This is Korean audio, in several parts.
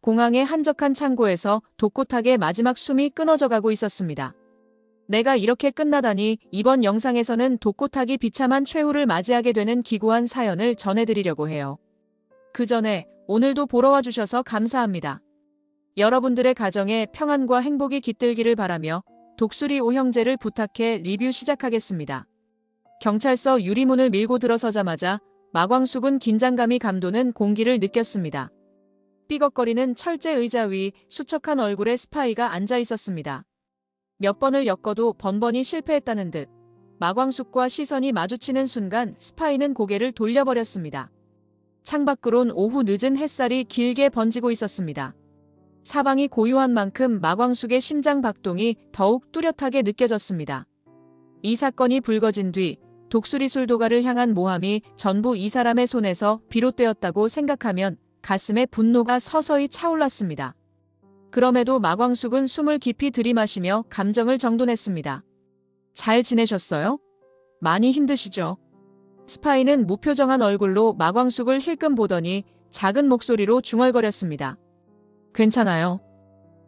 공항의 한적한 창고에서 독고탁의 마지막 숨이 끊어져 가고 있었습니다. 내가 이렇게 끝나다니. 이번 영상에서는 독고탁이 비참한 최후를 맞이하게 되는 기구한 사연을 전해드리려고 해요. 그 전에 오늘도 보러 와주셔서 감사합니다. 여러분들의 가정에 평안과 행복이 깃들기를 바라며 독수리 오형제를 부탁해 리뷰 시작하겠습니다. 경찰서 유리문을 밀고 들어서자마자 마광숙은 긴장감이 감도는 공기를 느꼈습니다. 삐걱거리는 철제 의자 위 수척한 얼굴의 스파이가 앉아 있었습니다. 몇 번을 엮어도 번번이 실패했다는 듯 마광숙과 시선이 마주치는 순간 스파이는 고개를 돌려버렸습니다. 창밖으론 오후 늦은 햇살이 길게 번지고 있었습니다. 사방이 고요한 만큼 마광숙의 심장 박동이 더욱 뚜렷하게 느껴졌습니다. 이 사건이 불거진 뒤 독수리 술도가를 향한 모함이 전부 이 사람의 손에서 비롯되었다고 생각하면 가슴에 분노가 서서히 차올랐습니다. 그럼에도 마광숙은 숨을 깊이 들이마시며 감정을 정돈했습니다. 잘 지내셨어요? 많이 힘드시죠? 스파이는 무표정한 얼굴로 마광숙을 힐끔 보더니 작은 목소리로 중얼거렸습니다. 괜찮아요.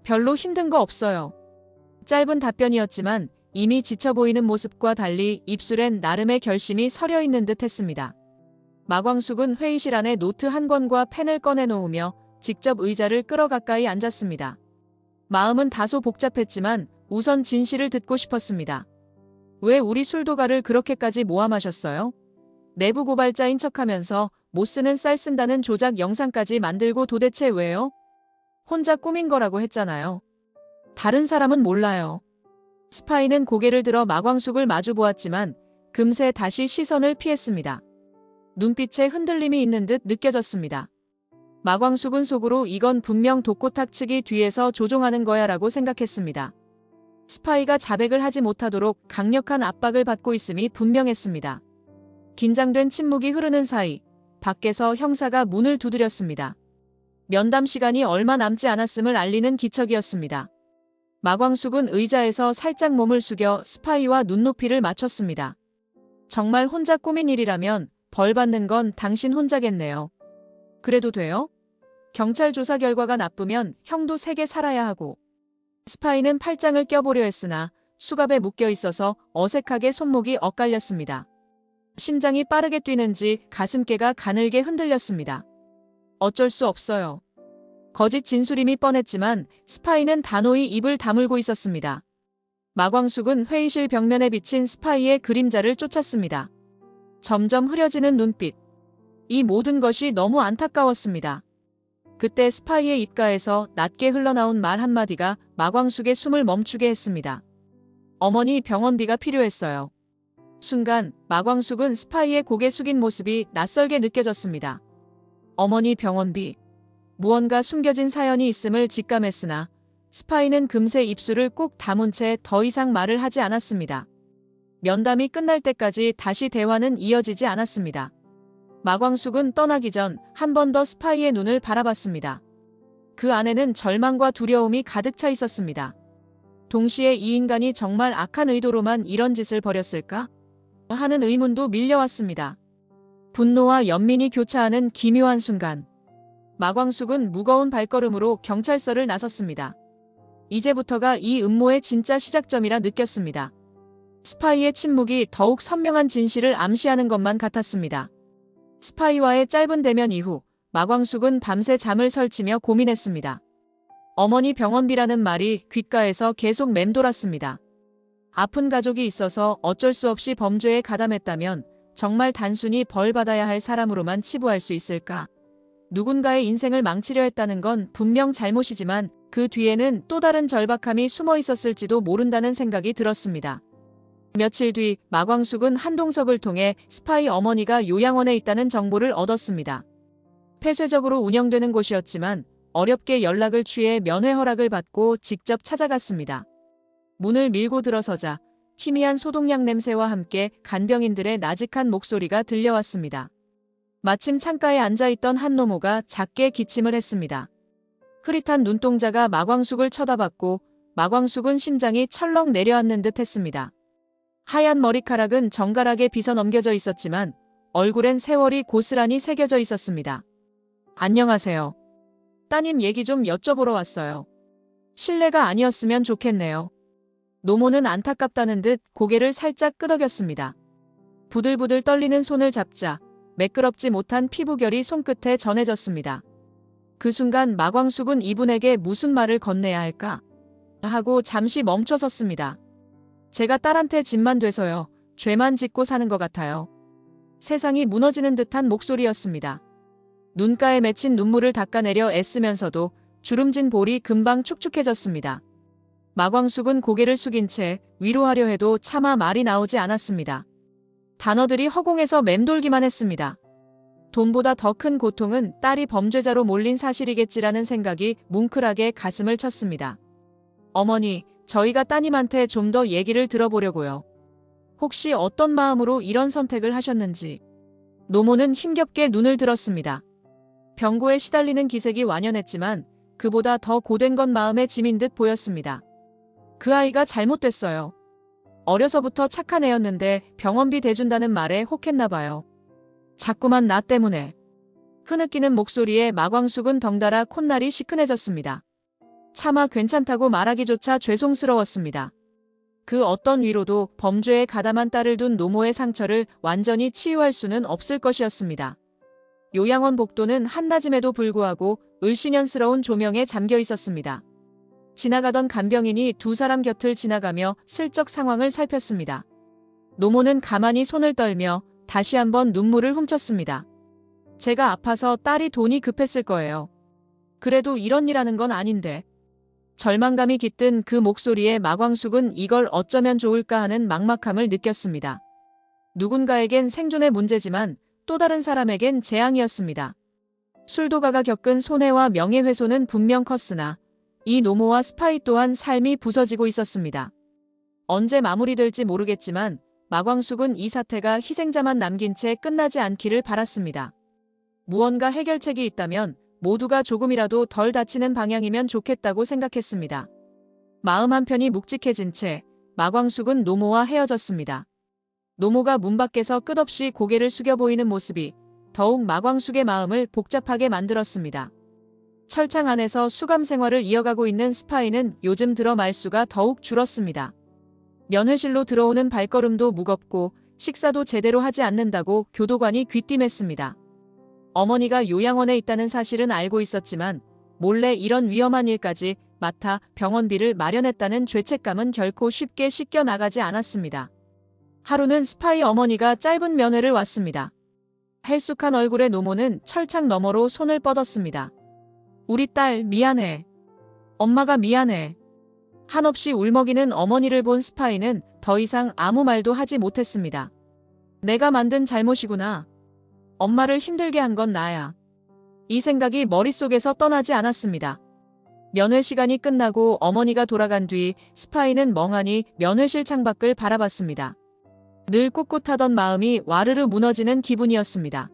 별로 힘든 거 없어요. 짧은 답변이었지만 이미 지쳐 보이는 모습과 달리 입술엔 나름의 결심이 서려 있는 듯 했습니다. 마광숙은 회의실 안에 노트 한 권과 펜을 꺼내놓으며 직접 의자를 끌어 가까이 앉았습니다. 마음은 다소 복잡했지만 우선 진실을 듣고 싶었습니다. 왜 우리 술도가를 그렇게까지 모함하셨어요? 내부 고발자인 척하면서 못 쓰는 쌀 쓴다는 조작 영상까지 만들고 도대체 왜요? 혼자 꾸민 거라고 했잖아요. 다른 사람은 몰라요. 스파이는 고개를 들어 마광숙을 마주 보았지만 금세 다시 시선을 피했습니다. 눈빛에 흔들림이 있는 듯 느껴졌습니다. 마광숙은 속으로 이건 분명 독고탁 측이 뒤에서 조종하는 거야 라고 생각했습니다. 스파이가 자백을 하지 못하도록 강력한 압박을 받고 있음이 분명했습니다. 긴장된 침묵이 흐르는 사이 밖에서 형사가 문을 두드렸습니다. 면담 시간이 얼마 남지 않았음을 알리는 기척이었습니다. 마광숙은 의자에서 살짝 몸을 숙여 스파이와 눈높이를 맞췄습니다. 정말 혼자 꾸민 일이라면 벌 받는 건 당신 혼자겠네요. 그래도 돼요? 경찰 조사 결과가 나쁘면 형도 세게 살아야 하고. 스파이는 팔짱을 껴보려 했으나 수갑에 묶여 있어서 어색하게 손목이 엇갈렸습니다. 심장이 빠르게 뛰는지 가슴께가 가늘게 흔들렸습니다. 어쩔 수 없어요. 거짓 진술임이 뻔했지만 스파이는 단호히 입을 다물고 있었습니다. 마광숙은 회의실 벽면에 비친 스파이의 그림자를 쫓았습니다. 점점 흐려지는 눈빛. 이 모든 것이 너무 안타까웠습니다. 그때 스파이의 입가에서 낮게 흘러나온 말 한마디가 마광숙의 숨을 멈추게 했습니다. 어머니 병원비가 필요했어요. 순간 마광숙은 스파이의 고개 숙인 모습이 낯설게 느껴졌습니다. 어머니 병원비. 무언가 숨겨진 사연이 있음을 직감했으나 스파이는 금세 입술을 꾹 다문 채 더 이상 말을 하지 않았습니다. 면담이 끝날 때까지 다시 대화는 이어지지 않았습니다. 마광숙은 떠나기 전 한 번 더 스파이의 눈을 바라봤습니다. 그 안에는 절망과 두려움이 가득 차 있었습니다. 동시에 이 인간이 정말 악한 의도로만 이런 짓을 벌였을까? 하는 의문도 밀려왔습니다. 분노와 연민이 교차하는 기묘한 순간. 마광숙은 무거운 발걸음으로 경찰서를 나섰습니다. 이제부터가 이 음모의 진짜 시작점이라 느꼈습니다. 스파이의 침묵이 더욱 선명한 진실을 암시하는 것만 같았습니다. 스파이와의 짧은 대면 이후 마광숙은 밤새 잠을 설치며 고민했습니다. 어머니 병원비라는 말이 귓가에서 계속 맴돌았습니다. 아픈 가족이 있어서 어쩔 수 없이 범죄에 가담했다면 정말 단순히 벌 받아야 할 사람으로만 치부할 수 있을까? 누군가의 인생을 망치려 했다는 건 분명 잘못이지만 그 뒤에는 또 다른 절박함이 숨어 있었을지도 모른다는 생각이 들었습니다. 며칠 뒤 마광숙은 한동석을 통해 스파이 어머니가 요양원에 있다는 정보를 얻었습니다. 폐쇄적으로 운영되는 곳이었지만 어렵게 연락을 취해 면회 허락을 받고 직접 찾아갔습니다. 문을 밀고 들어서자 희미한 소독약 냄새와 함께 간병인들의 나직한 목소리가 들려왔습니다. 마침 창가에 앉아있던 한 노모가 작게 기침을 했습니다. 흐릿한 눈동자가 마광숙을 쳐다봤고 마광숙은 심장이 철렁 내려앉는 듯 했습니다. 하얀 머리카락은 정갈하게 빗어 넘겨져 있었지만 얼굴엔 세월이 고스란히 새겨져 있었습니다. 안녕하세요. 따님 얘기 좀 여쭤보러 왔어요. 실례가 아니었으면 좋겠네요. 노모는 안타깝다는 듯 고개를 살짝 끄덕였습니다. 부들부들 떨리는 손을 잡자 매끄럽지 못한 피부결이 손끝에 전해졌습니다. 그 순간 마광숙은 이분에게 무슨 말을 건네야 할까 하고 잠시 멈춰섰습니다. 제가 딸한테 집만 돼서요. 죄만 짓고 사는 것 같아요. 세상이 무너지는 듯한 목소리였습니다. 눈가에 맺힌 눈물을 닦아내려 애쓰면서도 주름진 볼이 금방 축축해졌습니다. 마광숙은 고개를 숙인 채 위로하려 해도 차마 말이 나오지 않았습니다. 단어들이 허공에서 맴돌기만 했습니다. 돈보다 더 큰 고통은 딸이 범죄자로 몰린 사실이겠지라는 생각이 뭉클하게 가슴을 쳤습니다. 어머니, 저희가 따님한테 좀 더 얘기를 들어보려고요. 혹시 어떤 마음으로 이런 선택을 하셨는지. 노모는 힘겹게 눈을 들었습니다. 병고에 시달리는 기색이 완연했지만 그보다 더 고된 건 마음의 짐인 듯 보였습니다. 그 아이가 잘못됐어요. 어려서부터 착한 애였는데 병원비 대준다는 말에 혹했나 봐요. 자꾸만 나 때문에. 흐느끼는 목소리에 마광숙은 덩달아 콧날이 시큰해졌습니다. 차마 괜찮다고 말하기조차 죄송스러웠습니다. 그 어떤 위로도 범죄에 가담한 딸을 둔 노모의 상처를 완전히 치유할 수는 없을 것이었습니다. 요양원 복도는 한낮임에도 불구하고 을씨년스러운 조명에 잠겨 있었습니다. 지나가던 간병인이 두 사람 곁을 지나가며 슬쩍 상황을 살폈습니다. 노모는 가만히 손을 떨며 다시 한번 눈물을 훔쳤습니다. 제가 아파서 딸이 돈이 급했을 거예요. 그래도 이런 일 하는 건 아닌데. 절망감이 깃든 그 목소리에 마광숙은 이걸 어쩌면 좋을까 하는 막막함을 느꼈습니다. 누군가에겐 생존의 문제지만 또 다른 사람에겐 재앙이었습니다. 술도가가 겪은 손해와 명예훼손은 분명 컸으나 이 노모와 스파이 또한 삶이 부서지고 있었습니다. 언제 마무리될지 모르겠지만 마광숙은 이 사태가 희생자만 남긴 채 끝나지 않기를 바랐습니다. 무언가 해결책이 있다면 모두가 조금이라도 덜 다치는 방향이면 좋겠다고 생각했습니다. 마음 한편이 묵직해진 채 마광숙은 노모와 헤어졌습니다. 노모가 문 밖에서 끝없이 고개를 숙여 보이는 모습이 더욱 마광숙의 마음을 복잡하게 만들었습니다. 철창 안에서 수감 생활을 이어가고 있는 스파이는 요즘 들어 말수가 더욱 줄었습니다. 면회실로 들어오는 발걸음도 무겁고 식사도 제대로 하지 않는다고 교도관이 귀띔했습니다. 어머니가 요양원에 있다는 사실은 알고 있었지만 몰래 이런 위험한 일까지 맡아 병원비를 마련했다는 죄책감은 결코 쉽게 씻겨 나가지 않았습니다. 하루는 스파이 어머니가 짧은 면회를 왔습니다. 헬쑥한 얼굴의 노모는 철창 너머로 손을 뻗었습니다. 우리 딸 미안해. 엄마가 미안해. 한없이 울먹이는 어머니를 본 스파이는 더 이상 아무 말도 하지 못했습니다. 내가 만든 잘못이구나. 엄마를 힘들게 한 건 나야. 이 생각이 머릿속에서 떠나지 않았습니다. 면회 시간이 끝나고 어머니가 돌아간 뒤 스파이는 멍하니 면회실 창밖을 바라봤습니다. 늘 꿋꿋하던 마음이 와르르 무너지는 기분이었습니다.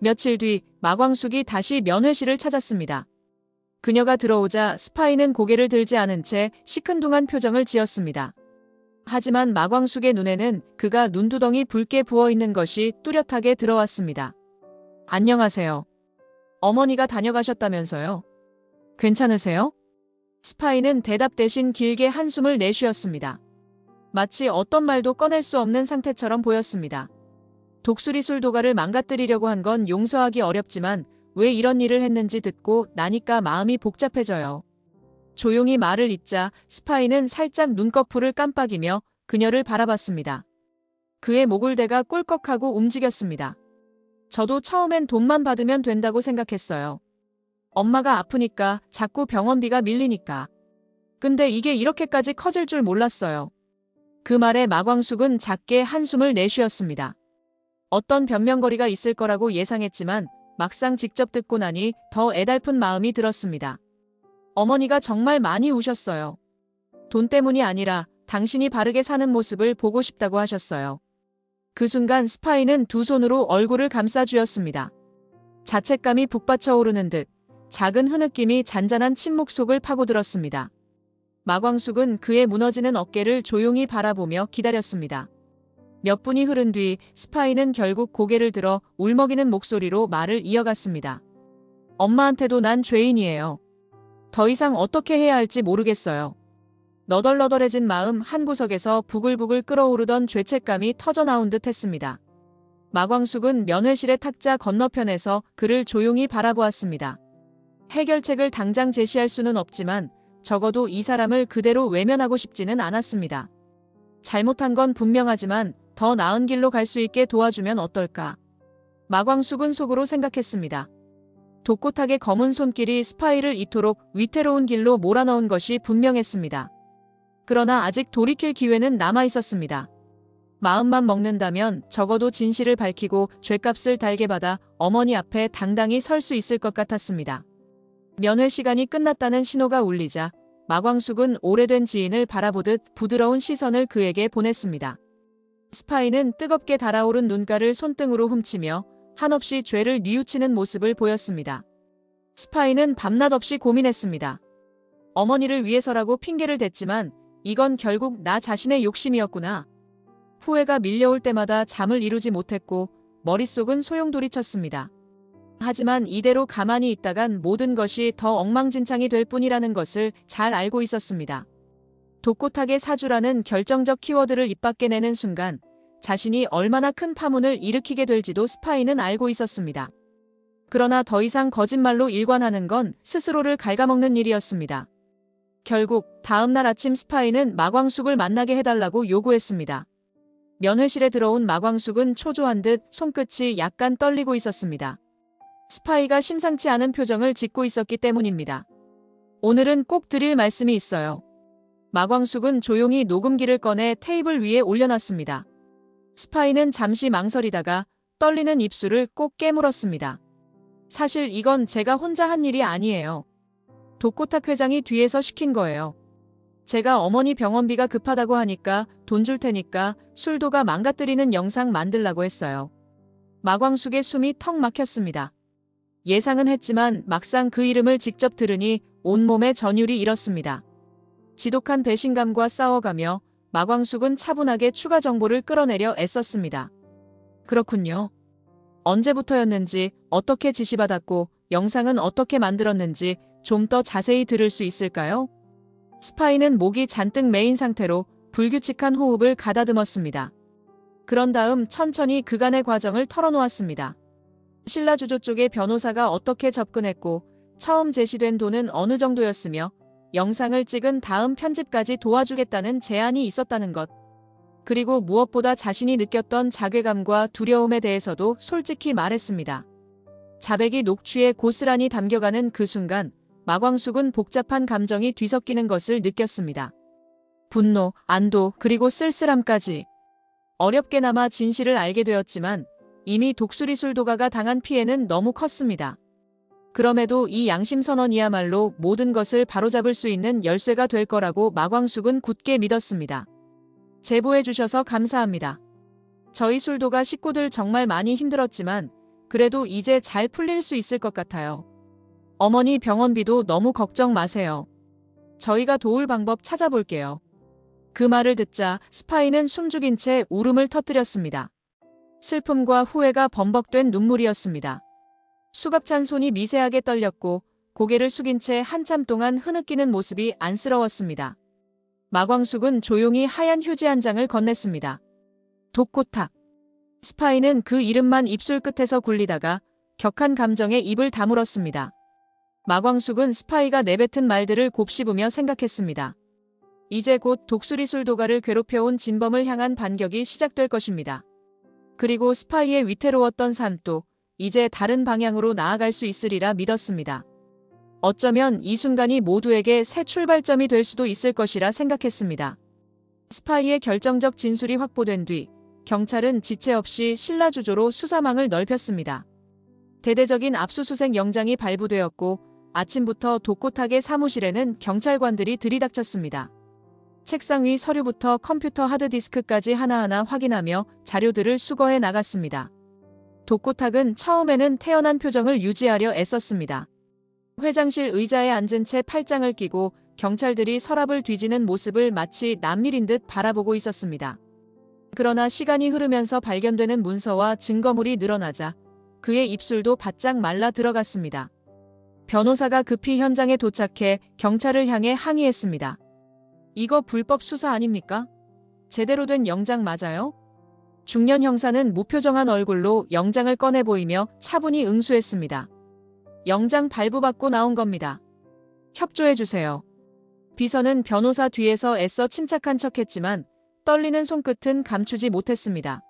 며칠 뒤 마광숙이 다시 면회실을 찾았습니다. 그녀가 들어오자 스파이는 고개를 들지 않은 채 시큰둥한 표정을 지었습니다. 하지만 마광숙의 눈에는 그가 눈두덩이 붉게 부어있는 것이 뚜렷하게 들어왔습니다. 안녕하세요. 어머니가 다녀가셨다면서요? 괜찮으세요? 스파이는 대답 대신 길게 한숨을 내쉬었습니다. 마치 어떤 말도 꺼낼 수 없는 상태처럼 보였습니다. 독수리 술도가를 망가뜨리려고 한 건 용서하기 어렵지만 왜 이런 일을 했는지 듣고 나니까 마음이 복잡해져요. 조용히 말을 잇자 스파이는 살짝 눈꺼풀을 깜빡이며 그녀를 바라봤습니다. 그의 목을대가 꿀꺽하고 움직였습니다. 저도 처음엔 돈만 받으면 된다고 생각했어요. 엄마가 아프니까 자꾸 병원비가 밀리니까. 근데 이게 이렇게까지 커질 줄 몰랐어요. 그 말에 마광숙은 작게 한숨을 내쉬었습니다. 어떤 변명거리가 있을 거라고 예상했지만 막상 직접 듣고 나니 더 애달픈 마음이 들었습니다. 어머니가 정말 많이 우셨어요. 돈 때문이 아니라 당신이 바르게 사는 모습을 보고 싶다고 하셨어요. 그 순간 스파이는 두 손으로 얼굴을 감싸쥐었습니다. 자책감이 북받쳐 오르는 듯 작은 흐느낌이 잔잔한 침묵 속을 파고들었습니다. 마광숙은 그의 무너지는 어깨를 조용히 바라보며 기다렸습니다. 몇 분이 흐른 뒤 스파이는 결국 고개를 들어 울먹이는 목소리로 말을 이어갔습니다. 엄마한테도 난 죄인이에요. 더 이상 어떻게 해야 할지 모르겠어요. 너덜너덜해진 마음 한구석에서 부글부글 끓어오르던 죄책감이 터져나온 듯 했습니다. 마광숙은 면회실의 탁자 건너편에서 그를 조용히 바라보았습니다. 해결책을 당장 제시할 수는 없지만 적어도 이 사람을 그대로 외면하고 싶지는 않았습니다. 잘못한 건 분명하지만 더 나은 길로 갈 수 있게 도와주면 어떨까? 마광숙은 속으로 생각했습니다. 독고탁의 검은 손길이 스파이를 이토록 위태로운 길로 몰아넣은 것이 분명했습니다. 그러나 아직 돌이킬 기회는 남아 있었습니다. 마음만 먹는다면 적어도 진실을 밝히고 죗값을 달게 받아 어머니 앞에 당당히 설 수 있을 것 같았습니다. 면회 시간이 끝났다는 신호가 울리자 마광숙은 오래된 지인을 바라보듯 부드러운 시선을 그에게 보냈습니다. 스파이는 뜨겁게 달아오른 눈가를 손등으로 훔치며 한없이 죄를 뉘우치는 모습을 보였습니다. 스파이는 밤낮 없이 고민했습니다. 어머니를 위해서라고 핑계를 댔지만 이건 결국 나 자신의 욕심이었구나. 후회가 밀려올 때마다 잠을 이루지 못했고 머릿속은 소용돌이쳤습니다. 하지만 이대로 가만히 있다간 모든 것이 더 엉망진창이 될 뿐이라는 것을 잘 알고 있었습니다. 독고탁의 사주라는 결정적 키워드를 입 밖에 내는 순간 자신이 얼마나 큰 파문을 일으키게 될지도 스파이는 알고 있었습니다. 그러나 더 이상 거짓말로 일관하는 건 스스로를 갉아먹는 일이었습니다. 결국 다음날 아침 스파이는 마광숙을 만나게 해달라고 요구했습니다. 면회실에 들어온 마광숙은 초조한 듯 손끝이 약간 떨리고 있었습니다. 스파이가 심상치 않은 표정을 짓고 있었기 때문입니다. 오늘은 꼭 드릴 말씀이 있어요. 마광숙은 조용히 녹음기를 꺼내 테이블 위에 올려놨습니다. 스파이는 잠시 망설이다가 떨리는 입술을 꼭 깨물었습니다. 사실 이건 제가 혼자 한 일이 아니에요. 독고탁 회장이 뒤에서 시킨 거예요. 제가 어머니 병원비가 급하다고 하니까 돈 줄 테니까 술도가 망가뜨리는 영상 만들라고 했어요. 마광숙의 숨이 턱 막혔습니다. 예상은 했지만 막상 그 이름을 직접 들으니 온몸의 전율이 일었습니다. 지독한 배신감과 싸워가며 마광숙은 차분하게 추가 정보를 끌어내려 애썼습니다. 그렇군요. 언제부터였는지, 어떻게 지시받았고 영상은 어떻게 만들었는지 좀 더 자세히 들을 수 있을까요? 스파이는 목이 잔뜩 메인 상태로 불규칙한 호흡을 가다듬었습니다. 그런 다음 천천히 그간의 과정을 털어놓았습니다. 신라주조 쪽의 변호사가 어떻게 접근했고 처음 제시된 돈은 어느 정도였으며 영상을 찍은 다음 편집까지 도와주겠다는 제안이 있었다는 것. 그리고 무엇보다 자신이 느꼈던 자괴감과 두려움에 대해서도 솔직히 말했습니다. 자백이 녹취에 고스란히 담겨가는 그 순간 마광숙은 복잡한 감정이 뒤섞이는 것을 느꼈습니다. 분노, 안도, 그리고 쓸쓸함까지. 어렵게나마 진실을 알게 되었지만 이미 독수리 술도가가 당한 피해는 너무 컸습니다. 그럼에도 이 양심선언이야말로 모든 것을 바로잡을 수 있는 열쇠가 될 거라고 마광숙은 굳게 믿었습니다. 제보해 주셔서 감사합니다. 저희 술도가 식구들 정말 많이 힘들었지만 그래도 이제 잘 풀릴 수 있을 것 같아요. 어머니 병원비도 너무 걱정 마세요. 저희가 도울 방법 찾아볼게요. 그 말을 듣자 스파이는 숨죽인 채 울음을 터뜨렸습니다. 슬픔과 후회가 범벅된 눈물이었습니다. 수갑찬 손이 미세하게 떨렸고 고개를 숙인 채 한참 동안 흐느끼는 모습이 안쓰러웠습니다. 마광숙은 조용히 하얀 휴지 한 장을 건넸습니다. 독고탁. 스파이는 그 이름만 입술 끝에서 굴리다가 격한 감정에 입을 다물었습니다. 마광숙은 스파이가 내뱉은 말들을 곱씹으며 생각했습니다. 이제 곧 독수리 술도가를 괴롭혀온 진범을 향한 반격이 시작될 것입니다. 그리고 스파이의 위태로웠던 삶도 이제 다른 방향으로 나아갈 수 있으리라 믿었습니다. 어쩌면 이 순간이 모두에게 새 출발점이 될 수도 있을 것이라 생각했습니다. 스파이의 결정적 진술이 확보된 뒤 경찰은 지체 없이 신라주조로 수사망을 넓혔습니다. 대대적인 압수수색 영장이 발부되었고 아침부터 독고탁의 사무실에는 경찰관들이 들이닥쳤습니다. 책상 위 서류부터 컴퓨터 하드디스크까지 하나하나 확인하며 자료들을 수거해 나갔습니다. 독고탁은 처음에는 태연한 표정을 유지하려 애썼습니다. 회장실 의자에 앉은 채 팔짱을 끼고 경찰들이 서랍을 뒤지는 모습을 마치 남일인 듯 바라보고 있었습니다. 그러나 시간이 흐르면서 발견되는 문서와 증거물이 늘어나자 그의 입술도 바짝 말라 들어갔습니다. 변호사가 급히 현장에 도착해 경찰을 향해 항의했습니다. 이거 불법 수사 아닙니까? 제대로 된 영장 맞아요? 중년 형사는 무표정한 얼굴로 영장을 꺼내 보이며 차분히 응수했습니다. 영장 발부받고 나온 겁니다. 협조해주세요. 비서는 변호사 뒤에서 애써 침착한 척했지만 떨리는 손끝은 감추지 못했습니다.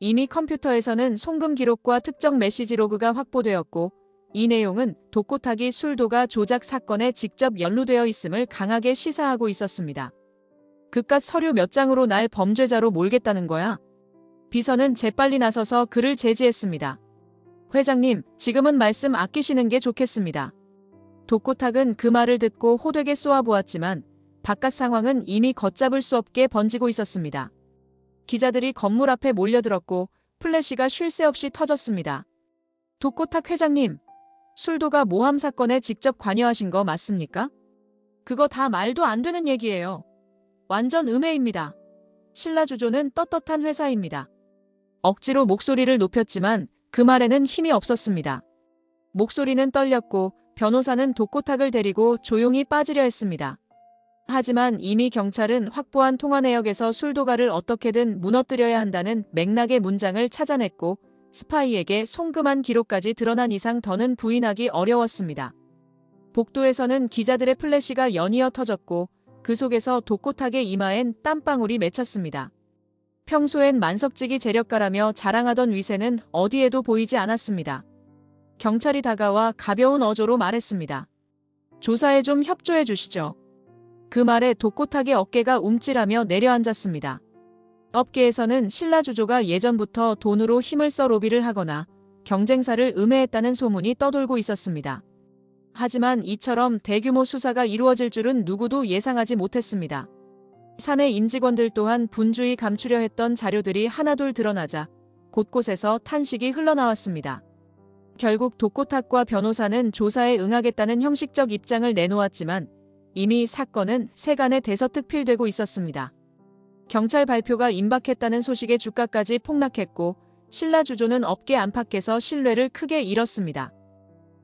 이미 컴퓨터에서는 송금 기록과 특정 메시지 로그가 확보되었고 이 내용은 독고타기 술도가 조작 사건에 직접 연루되어 있음을 강하게 시사하고 있었습니다. 그깟 서류 몇 장으로 날 범죄자로 몰겠다는 거야? 비서는 재빨리 나서서 그를 제지했습니다. 회장님, 지금은 말씀 아끼시는 게 좋겠습니다. 독고탁은 그 말을 듣고 호되게 쏘아보았지만 바깥 상황은 이미 걷잡을 수 없게 번지고 있었습니다. 기자들이 건물 앞에 몰려들었고 플래시가 쉴 새 없이 터졌습니다. 독고탁 회장님, 술도가 모함 사건에 직접 관여하신 거 맞습니까? 그거 다 말도 안 되는 얘기예요. 완전 음해입니다. 신라주조는 떳떳한 회사입니다. 억지로 목소리를 높였지만 그 말에는 힘이 없었습니다. 목소리는 떨렸고 변호사는 독고탁을 데리고 조용히 빠지려 했습니다. 하지만 이미 경찰은 확보한 통화 내역에서 술도가를 어떻게든 무너뜨려야 한다는 맥락의 문장을 찾아냈고 스파이에게 송금한 기록까지 드러난 이상 더는 부인하기 어려웠습니다. 복도에서는 기자들의 플래시가 연이어 터졌고 그 속에서 독고탁의 이마엔 땀방울이 맺혔습니다. 평소엔 만석지기 재력가라며 자랑하던 위세는 어디에도 보이지 않았습니다. 경찰이 다가와 가벼운 어조로 말했습니다. 조사에 좀 협조해 주시죠. 그 말에 독고탁의 어깨가 움찔하며 내려앉았습니다. 업계에서는 신라주조가 예전부터 돈으로 힘을 써 로비를 하거나 경쟁사를 음해했다는 소문이 떠돌고 있었습니다. 하지만 이처럼 대규모 수사가 이루어질 줄은 누구도 예상하지 못했습니다. 사내 임직원들 또한 분주히 감추려 했던 자료들이 하나둘 드러나자 곳곳에서 탄식이 흘러나왔습니다. 결국 독고탁과 변호사는 조사에 응하겠다는 형식적 입장을 내놓았지만 이미 사건은 세간에 대서특필되고 있었습니다. 경찰 발표가 임박했다는 소식에 주가까지 폭락했고 신라주조는 업계 안팎에서 신뢰를 크게 잃었습니다.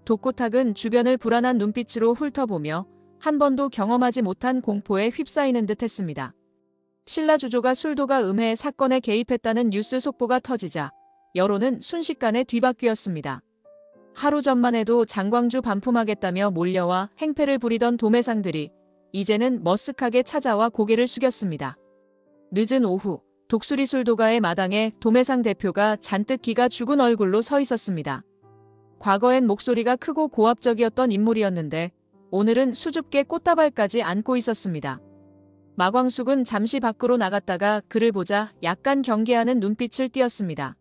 독고탁은 주변을 불안한 눈빛으로 훑어보며 한 번도 경험하지 못한 공포에 휩싸이는 듯 했습니다. 신라주조가 술도가 음해 사건에 개입했다는 뉴스 속보가 터지자 여론은 순식간에 뒤바뀌었습니다. 하루 전만 해도 장광주 반품하겠다며 몰려와 행패를 부리던 도매상들이 이제는 머쓱하게 찾아와 고개를 숙였습니다. 늦은 오후 독수리 술도가의 마당에 도매상 대표가 잔뜩 기가 죽은 얼굴로 서 있었습니다. 과거엔 목소리가 크고 고압적이었던 인물이었는데 오늘은 수줍게 꽃다발까지 안고 있었습니다. 마광숙은 잠시 밖으로 나갔다가 그를 보자 약간 경계하는 눈빛을 띄었습니다.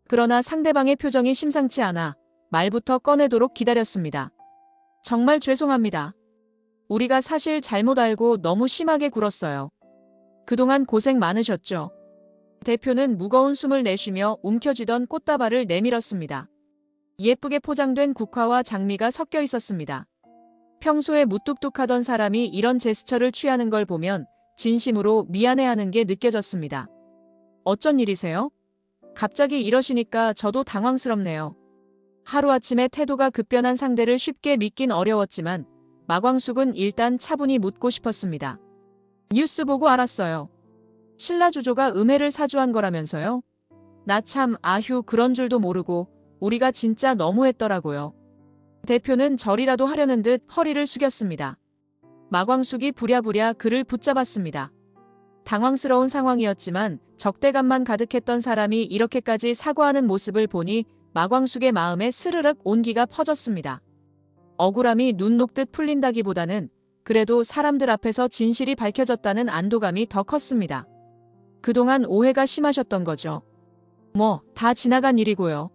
그러나 상대방의 표정이 심상치 않아 말부터 꺼내도록 기다렸습니다. 정말 죄송합니다. 우리가 사실 잘못 알고 너무 심하게 굴었어요. 그동안 고생 많으셨죠? 대표는 무거운 숨을 내쉬며 움켜쥐던 꽃다발을 내밀었습니다. 예쁘게 포장된 국화와 장미가 섞여 있었습니다. 평소에 무뚝뚝하던 사람이 이런 제스처를 취하는 걸 보면 진심으로 미안해하는 게 느껴졌습니다. 어쩐 일이세요? 갑자기 이러시니까 저도 당황스럽네요. 하루아침에 태도가 급변한 상대를 쉽게 믿긴 어려웠지만 마광숙은 일단 차분히 묻고 싶었습니다. 뉴스 보고 알았어요. 신라주조가 음해를 사주한 거라면서요? 나 참 아휴 그런 줄도 모르고 우리가 진짜 너무했더라고요. 대표는 절이라도 하려는 듯 허리를 숙였습니다. 마광숙이 부랴부랴 그를 붙잡았습니다. 당황스러운 상황이었지만 적대감만 가득했던 사람이 이렇게까지 사과하는 모습을 보니 마광숙의 마음에 스르륵 온기가 퍼졌습니다. 억울함이 눈 녹듯 풀린다기보다는 그래도 사람들 앞에서 진실이 밝혀졌다는 안도감이 더 컸습니다. 그동안 오해가 심하셨던 거죠. 뭐, 다 지나간 일이고요.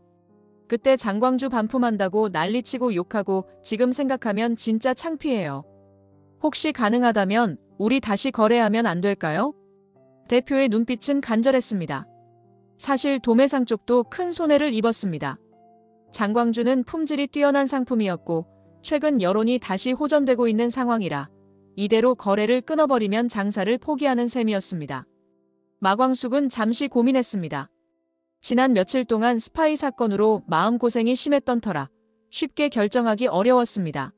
그때 장광주 반품한다고 난리치고 욕하고 지금 생각하면 진짜 창피해요. 혹시 가능하다면 우리 다시 거래하면 안 될까요? 대표의 눈빛은 간절했습니다. 사실 도매상 쪽도 큰 손해를 입었습니다. 장광주는 품질이 뛰어난 상품이었고 최근 여론이 다시 호전되고 있는 상황이라 이대로 거래를 끊어버리면 장사를 포기하는 셈이었습니다. 마광숙은 잠시 고민했습니다. 지난 며칠 동안 스파이 사건으로 마음고생이 심했던 터라 쉽게 결정하기 어려웠습니다.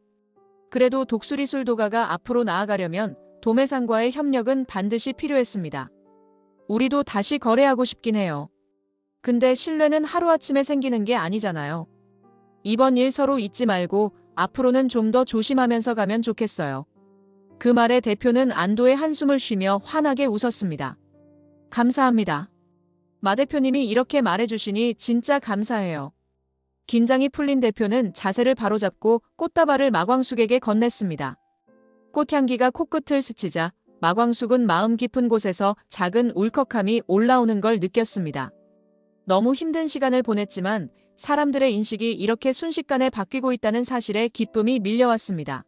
그래도 독수리술도가가 앞으로 나아가려면 도매상과의 협력은 반드시 필요했습니다. 우리도 다시 거래하고 싶긴 해요. 근데 신뢰는 하루아침에 생기는 게 아니잖아요. 이번 일 서로 잊지 말고 앞으로는 좀 더 조심하면서 가면 좋겠어요. 그 말에 대표는 안도의 한숨을 쉬며 환하게 웃었습니다. 감사합니다. 마 대표님이 이렇게 말해주시니 진짜 감사해요. 긴장이 풀린 대표는 자세를 바로잡고 꽃다발을 마광숙에게 건넸습니다. 꽃향기가 코끝을 스치자 마광숙은 마음 깊은 곳에서 작은 울컥함이 올라오는 걸 느꼈습니다. 너무 힘든 시간을 보냈지만 사람들의 인식이 이렇게 순식간에 바뀌고 있다는 사실에 기쁨이 밀려왔습니다.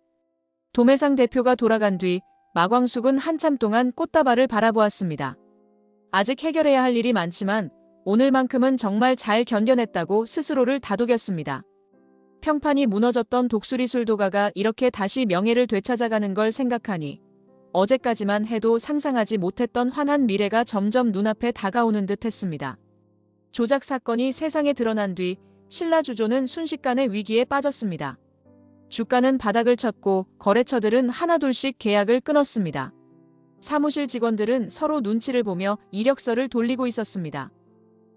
도매상 대표가 돌아간 뒤 마광숙은 한참 동안 꽃다발을 바라보았습니다. 아직 해결해야 할 일이 많지만 오늘만큼은 정말 잘 견뎌냈다고 스스로를 다독였습니다. 평판이 무너졌던 독수리술도가가 이렇게 다시 명예를 되찾아가는 걸 생각하니 어제까지만 해도 상상하지 못했던 환한 미래가 점점 눈앞에 다가오는 듯 했습니다. 조작 사건이 세상에 드러난 뒤 신라주조는 순식간에 위기에 빠졌습니다. 주가는 바닥을 쳤고 거래처들은 하나둘씩 계약을 끊었습니다. 사무실 직원들은 서로 눈치를 보며 이력서를 돌리고 있었습니다.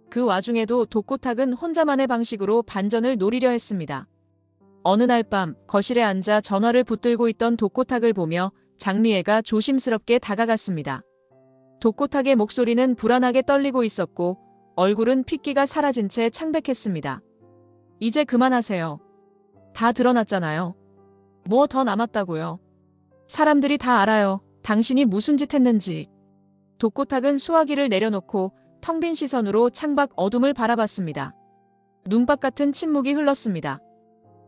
그 와중에도 독고탁은 혼자만의 방식으로 반전을 노리려 했습니다. 어느 날 밤 거실에 앉아 전화를 붙들고 있던 독고탁을 보며 장미애가 조심스럽게 다가갔습니다. 독고탁의 목소리는 불안하게 떨리고 있었고 얼굴은 핏기가 사라진 채 창백했습니다. 이제 그만하세요. 다 드러났잖아요. 뭐 더 남았다고요. 사람들이 다 알아요. 당신이 무슨 짓 했는지. 독고탁은 수화기를 내려놓고 텅 빈 시선으로 창밖 어둠을 바라봤습니다. 눈밭 같은 침묵이 흘렀습니다.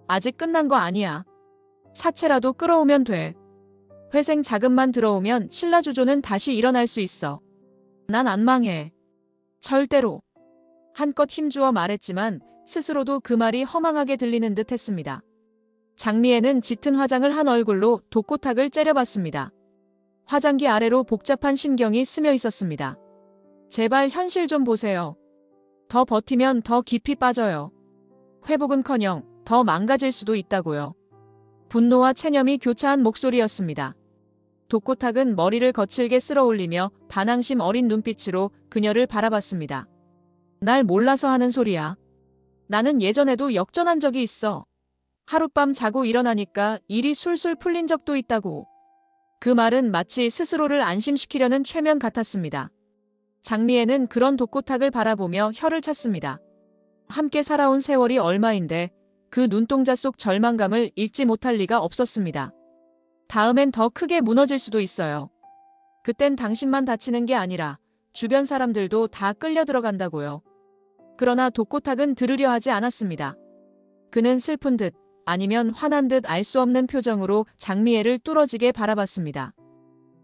아직 끝난 거 아니야. 사채라도 끌어오면 돼. 회생 자금만 들어오면 신라주조는 다시 일어날 수 있어. 난 안 망해. 절대로. 한껏 힘주어 말했지만 스스로도 그 말이 허망하게 들리는 듯 했습니다. 장미애는 짙은 화장을 한 얼굴로 독고탁을 째려봤습니다. 화장기 아래로 복잡한 심경이 스며 있었습니다. 제발 현실 좀 보세요. 더 버티면 더 깊이 빠져요. 회복은커녕 더 망가질 수도 있다고요. 분노와 체념이 교차한 목소리였습니다. 독고탁은 머리를 거칠게 쓸어올리며 반항심 어린 눈빛으로 그녀를 바라봤습니다. 날 몰라서 하는 소리야. 나는 예전에도 역전한 적이 있어. 하룻밤 자고 일어나니까 일이 술술 풀린 적도 있다고. 그 말은 마치 스스로를 안심시키려는 최면 같았습니다. 장미애는 그런 독고탁을 바라보며 혀를 찼습니다. 함께 살아온 세월이 얼마인데 그 눈동자 속 절망감을 읽지 못할 리가 없었습니다. 다음엔 더 크게 무너질 수도 있어요. 그땐 당신만 다치는 게 아니라 주변 사람들도 다 끌려 들어간다고요. 그러나 독고탁은 들으려 하지 않았습니다. 그는 슬픈 듯 아니면 화난 듯 알 수 없는 표정으로 장미애를 뚫어지게 바라봤습니다.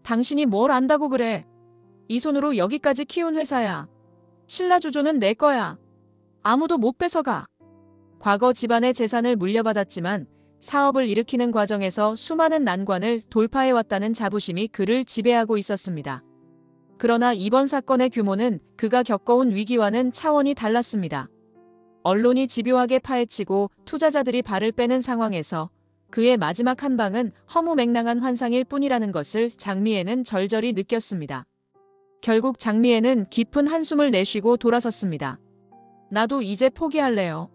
당신이 뭘 안다고 그래. 이 손으로 여기까지 키운 회사야. 신라주조는 내 거야. 아무도 못 뺏어가. 과거 집안의 재산을 물려받았지만 사업을 일으키는 과정에서 수많은 난관을 돌파해왔다는 자부심이 그를 지배하고 있었습니다. 그러나 이번 사건의 규모는 그가 겪어온 위기와는 차원이 달랐습니다. 언론이 집요하게 파헤치고 투자자들이 발을 빼는 상황에서 그의 마지막 한 방은 허무맹랑한 환상일 뿐이라는 것을 장미애는 절절히 느꼈습니다. 결국 장미애는 깊은 한숨을 내쉬고 돌아섰습니다. 나도 이제 포기할래요.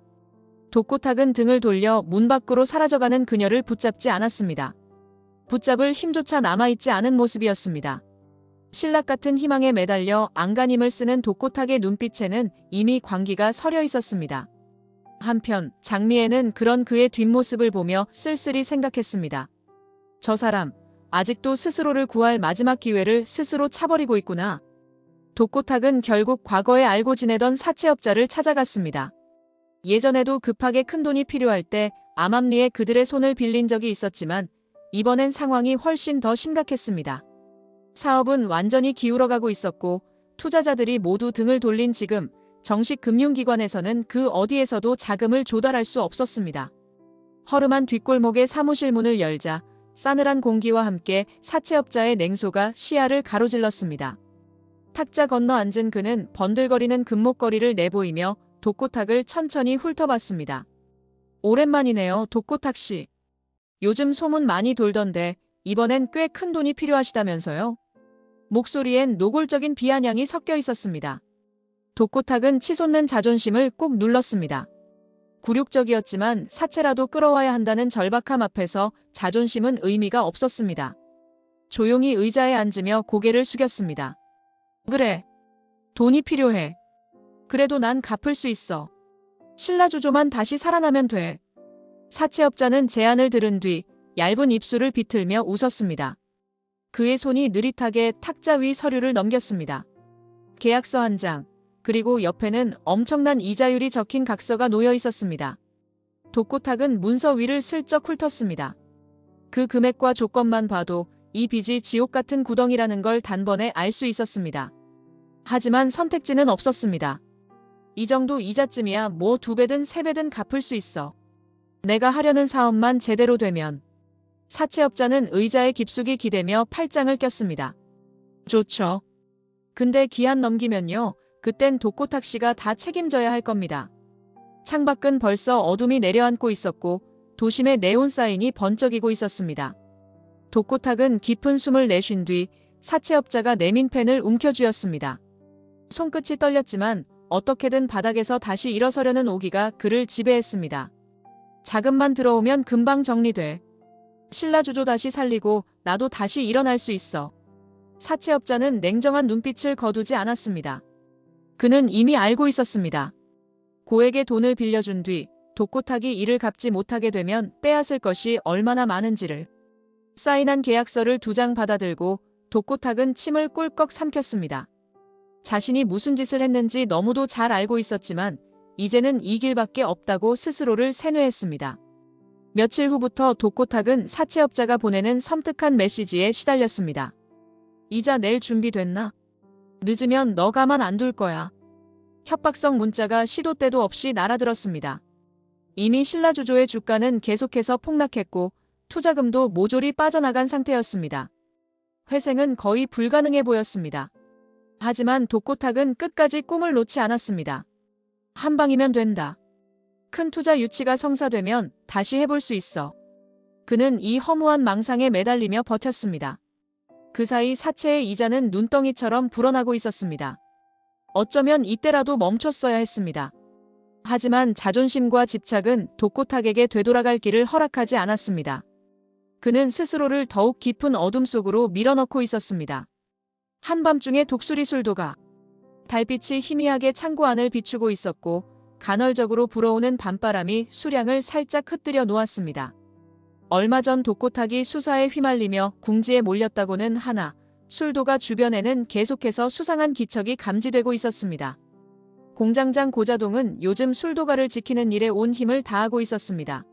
독고탁은 등을 돌려 문 밖으로 사라져가는 그녀를 붙잡지 않았습니다. 붙잡을 힘조차 남아있지 않은 모습이었습니다. 신락 같은 희망에 매달려 안간힘을 쓰는 독고탁의 눈빛에는 이미 광기가 서려 있었습니다. 한편 장미애는 그런 그의 뒷모습을 보며 쓸쓸히 생각했습니다. 저 사람, 아직도 스스로를 구할 마지막 기회를 스스로 차버리고 있구나. 독고탁은 결국 과거에 알고 지내던 사채업자를 찾아갔습니다. 예전에도 급하게 큰돈이 필요할 때 암암리에 그들의 손을 빌린 적이 있었지만 이번엔 상황이 훨씬 더 심각했습니다. 사업은 완전히 기울어가고 있었고 투자자들이 모두 등을 돌린 지금 정식 금융기관에서는 그 어디에서도 자금을 조달할 수 없었습니다. 허름한 뒷골목의 사무실 문을 열자 싸늘한 공기와 함께 사채업자의 냉소가 시야를 가로질렀습니다. 탁자 건너 앉은 그는 번들거리는 금목걸이를 내보이며 독고탁을 천천히 훑어봤습니다. 오랜만이네요, 독고탁 씨. 요즘 소문 많이 돌던데 이번엔 꽤 큰 돈이 필요하시다면서요? 목소리엔 노골적인 비아냥이 섞여 있었습니다. 독고탁은 치솟는 자존심을 꾹 눌렀습니다. 굴욕적이었지만 사채라도 끌어와야 한다는 절박함 앞에서 자존심은 의미가 없었습니다. 조용히 의자에 앉으며 고개를 숙였습니다. 그래. 돈이 필요해. 그래도 난 갚을 수 있어. 신라주조만 다시 살아나면 돼. 사채업자는 제안을 들은 뒤 얇은 입술을 비틀며 웃었습니다. 그의 손이 느릿하게 탁자 위 서류를 넘겼습니다. 계약서 한 장, 그리고 옆에는 엄청난 이자율이 적힌 각서가 놓여 있었습니다. 독고탁은 문서 위를 슬쩍 훑었습니다. 그 금액과 조건만 봐도 이 빚이 지옥 같은 구덩이라는 걸 단번에 알 수 있었습니다. 하지만 선택지는 없었습니다. 이 정도 이자쯤이야 뭐 2배든 3배든 갚을 수 있어. 내가 하려는 사업만 제대로 되면. 사채업자는 의자에 깊숙이 기대며 팔짱을 꼈습니다. 좋죠. 근데 기한 넘기면요. 그땐 독고탁 씨가 다 책임져야 할 겁니다. 창밖은 벌써 어둠이 내려앉고 있었고 도심의 네온 사인이 번쩍이고 있었습니다. 독고탁은 깊은 숨을 내쉰 뒤 사채업자가 내민 펜을 움켜쥐었습니다. 손끝이 떨렸지만 어떻게든 바닥에서 다시 일어서려는 오기가 그를 지배했습니다. 자금만 들어오면 금방 정리돼. 신라주조 다시 살리고 나도 다시 일어날 수 있어. 사채업자는 냉정한 눈빛을 거두지 않았습니다. 그는 이미 알고 있었습니다. 고에게 돈을 빌려준 뒤 독고탁이 이를 갚지 못하게 되면 빼앗을 것이 얼마나 많은지를. 사인한 계약서를 2장 받아들고 독고탁은 침을 꿀꺽 삼켰습니다. 자신이 무슨 짓을 했는지 너무도 잘 알고 있었지만 이제는 이 길밖에 없다고 스스로를 세뇌했습니다. 며칠 후부터 독고탁은 사채업자가 보내는 섬뜩한 메시지에 시달렸습니다. 이자 낼 준비 됐나? 늦으면 너 가만 안 둘 거야. 협박성 문자가 시도 때도 없이 날아들었습니다. 이미 신라주조의 주가는 계속해서 폭락했고 투자금도 모조리 빠져나간 상태였습니다. 회생은 거의 불가능해 보였습니다. 하지만 독고탁은 끝까지 꿈을 놓지 않았습니다. 한 방이면 된다. 큰 투자 유치가 성사되면 다시 해볼 수 있어. 그는 이 허무한 망상에 매달리며 버텼습니다. 그 사이 사채의 이자는 눈덩이처럼 불어나고 있었습니다. 어쩌면 이때라도 멈췄어야 했습니다. 하지만 자존심과 집착은 독고탁에게 되돌아갈 길을 허락하지 않았습니다. 그는 스스로를 더욱 깊은 어둠 속으로 밀어넣고 있었습니다. 한밤중에 독수리 술도가 달빛이 희미하게 창고 안을 비추고 있었고 간헐적으로 불어오는 밤바람이 수량을 살짝 흩뜨려 놓았습니다. 얼마 전 독고탁이 수사에 휘말리며 궁지에 몰렸다고는 하나 술도가 주변에는 계속해서 수상한 기척이 감지되고 있었습니다. 공장장 고자동은 요즘 술도가를 지키는 일에 온 힘을 다하고 있었습니다.